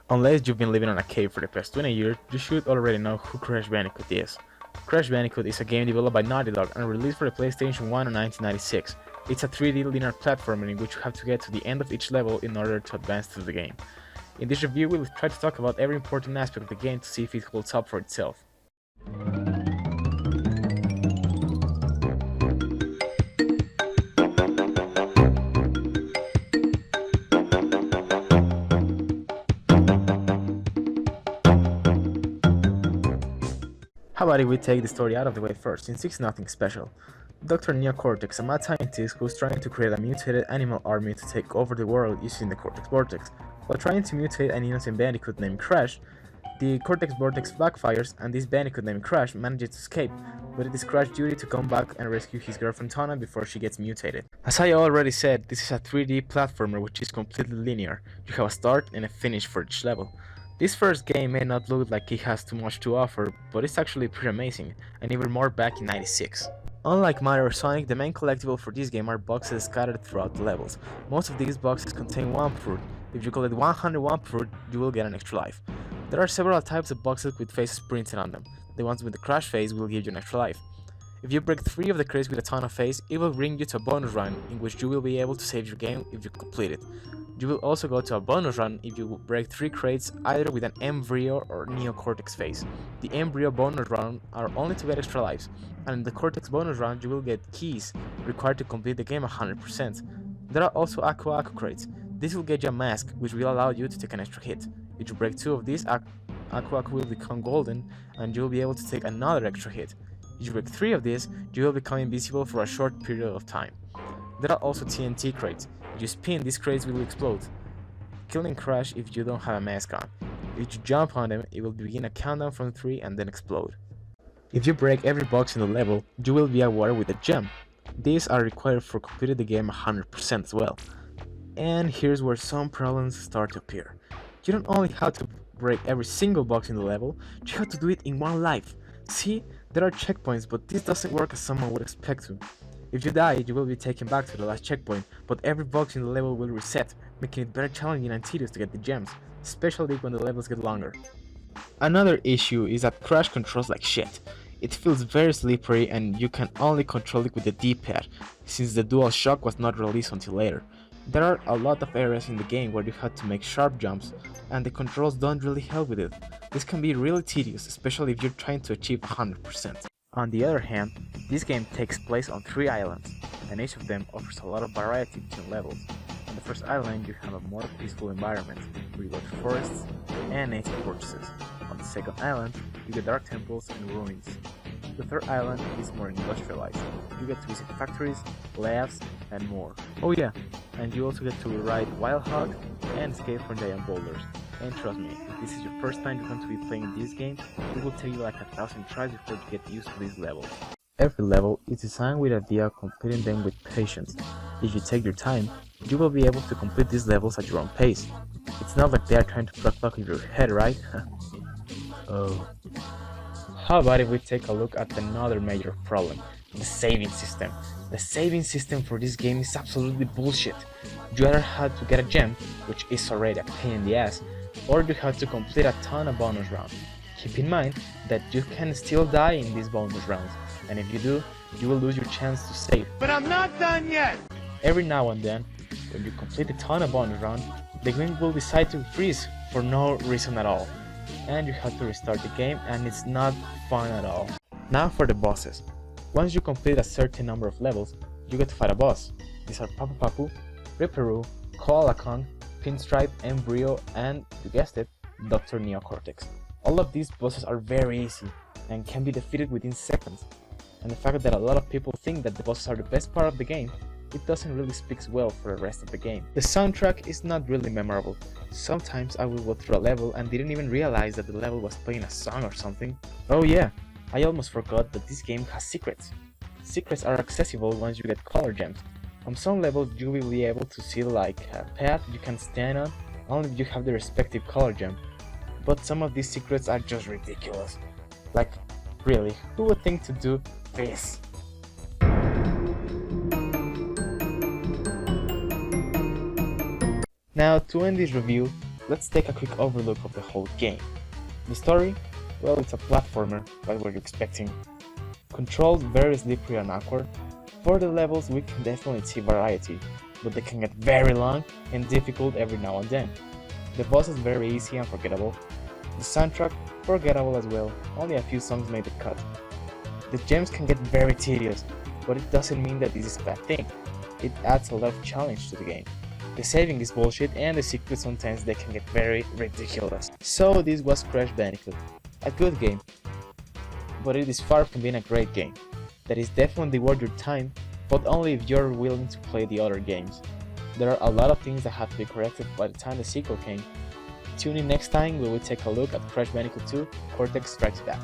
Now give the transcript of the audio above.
Unless you've been living in a cave for the past 20 years, you should already know who Crash Bandicoot is. Crash Bandicoot is a game developed by Naughty Dog and released for the PlayStation 1 in 1996. It's a 3D linear platformer in which you have to get to the end of each level in order to advance through the game. In this review, we will try to talk about every important aspect of the game to see if it holds up for itself. How about if we take the story out of the way first, since it's nothing special. Dr. Neocortex, a mad scientist who's trying to create a mutated animal army to take over the world using the Cortex Vortex. While trying to mutate an innocent bandicoot named Crash, the Cortex Vortex backfires and this bandicoot named Crash manages to escape, but it is Crash's duty to come back and rescue his girlfriend Tana before she gets mutated. As I already said, this is a 3D platformer which is completely linear. You have a start and a finish for each level. This first game may not look like it has too much to offer, but it's actually pretty amazing, and even more back in '96. Unlike Mario or Sonic, the main collectible for this game are boxes scattered throughout the levels. Most of these boxes contain one fruit. If you collect 101 fruit, you will get an extra life. There are several types of boxes with faces printed on them. The ones with the Crash face will give you an extra life. If you break 3 of the crates with a ton of face, it will bring you to a bonus run in which you will be able to save your game if you complete it. You will also go to a bonus run if you break 3 crates either with an embryo or neocortex phase. The embryo bonus run are only to get extra lives, and in the cortex bonus run you will get keys required to complete the game 100%. There are also Aku Aku crates. This will get you a mask which will allow you to take an extra hit. If you break 2 of these, Aku Aku will become golden and you will be able to take another extra hit. If you break 3 of these, you will become invisible for a short period of time. There are also TNT crates. If you spin, these crates will explode, killing Crash if you don't have a mask on. If you jump on them, it will begin a countdown from 3 and then explode. If you break every box in the level, you will be awarded with a gem. These are required for completing the game 100% as well. And here's where some problems start to appear. You don't only have to break every single box in the level, you have to do it in one life. See, there are checkpoints, but this doesn't work as someone would expect to. If you die, you will be taken back to the last checkpoint, but every box in the level will reset, making it very challenging and tedious to get the gems, especially when the levels get longer. Another issue is that Crash controls like shit. It feels very slippery and you can only control it with the D-pad, since the DualShock was not released until later. There are a lot of areas in the game where you have to make sharp jumps, and the controls don't really help with it. This can be really tedious, especially if you're trying to achieve 100%. On the other hand, this game takes place on 3 islands, and each of them offers a lot of variety between levels. On the first island, you have a more peaceful environment, where you go to forests and native fortresses. On the second island, you get dark temples and ruins. The third island is more industrialized. You get to visit factories, labs, and more. Oh yeah, and you also get to ride Wild Hog and escape from giant boulders. And trust me, if this is your first time you're going to be playing this game, it will take you like 1,000 tries before you get used to these levels. Every level is designed with the idea of completing them with patience. If you take your time, you will be able to complete these levels at your own pace. It's not like they are trying to put a clock in your head, right? Oh. How about if we take a look at another major problem, the saving system. The saving system for this game is absolutely bullshit. You either have to get a gem, which is already a pain in the ass, or you have to complete a ton of bonus rounds. Keep in mind that you can still die in these bonus rounds, and if you do, you will lose your chance to save. But I'm not done yet! Every now and then, when you complete a ton of bonus rounds, the game will decide to freeze for no reason at all, and you have to restart the game, and it's not fun at all. Now for the bosses. Once you complete a certain number of levels, you get to fight a boss. These are Papu Papu, Ripperoo, Koala Kong, Pinstripe, Embryo, and, you guessed it, Dr. Neocortex. All of these bosses are very easy, and can be defeated within seconds. And the fact that a lot of people think that the bosses are the best part of the game, it doesn't really speak well for the rest of the game. The soundtrack is not really memorable. Sometimes I will go through a level and didn't even realize that the level was playing a song or something. Oh yeah, I almost forgot that this game has secrets. Secrets are accessible once you get color gems. On some levels you will be able to see like a path you can stand on only if you have the respective color gem. But some of these secrets are just ridiculous. Like, really, who would think to do this? Now, to end this review, Let's take a quick overlook of the whole game. The story? Well, it's a platformer, what were you expecting? Controls very slippery and awkward. For the levels we can definitely see variety, but they can get very long and difficult every now and then. The boss is very easy and forgettable. The soundtrack, forgettable as well, only a few songs made the cut. The gems can get very tedious, but it doesn't mean that this is a bad thing. It adds a lot of challenge to the game. The saving is bullshit and the secrets sometimes they can get very ridiculous. So this was Crash Bandicoot. A good game, but it is far from being a great game. That is definitely worth your time, but only if you're willing to play the other games. There are a lot of things that have to be corrected by the time the sequel came. Tune in next time where we take a look at Crash Bandicoot 2 Cortex Strikes Back.